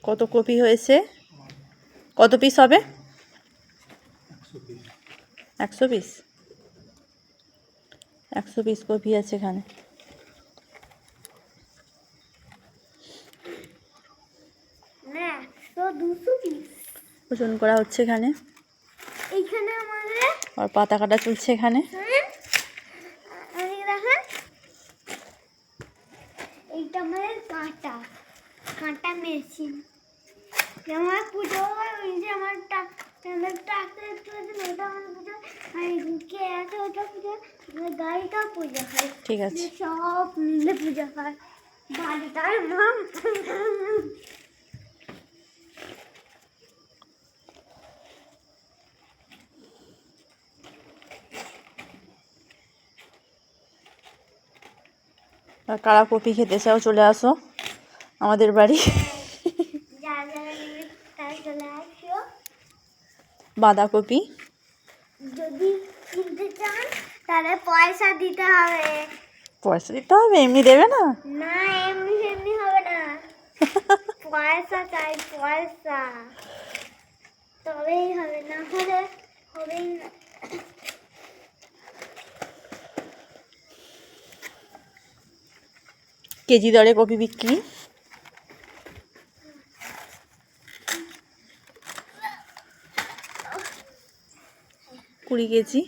কত কপি হয়েছে? কত পিস হবে? 100 পিস। 100 পিস কপি আছে এখানে। ওজন করা হচ্ছে এখানে। আর পাতা কাটা চলছে এখানে। এইটা আমাদের কাঁটা মেশিন। আমার পুজো হয়, ওই যে আমার গাড়িটা পুজো হয়। ঠিক আছে, সব মিলে পুজো হয়। বাড়িটার নাম আর কারা কপি খেতে চাও চলে আসো আমাদের বাড়ি। বাঁধাকপি যদি কিনতে চান তাহলে পয়সা দিতে হবে। পয়সা দিতে হবে? এমনি দেবে না? না, এমনি এমনি হবে না। পয়সা চাই, পয়সা, তবেই হবে, না হলে হবেই না। কেজি দরে কপি বিক্রি। 20 কেজি।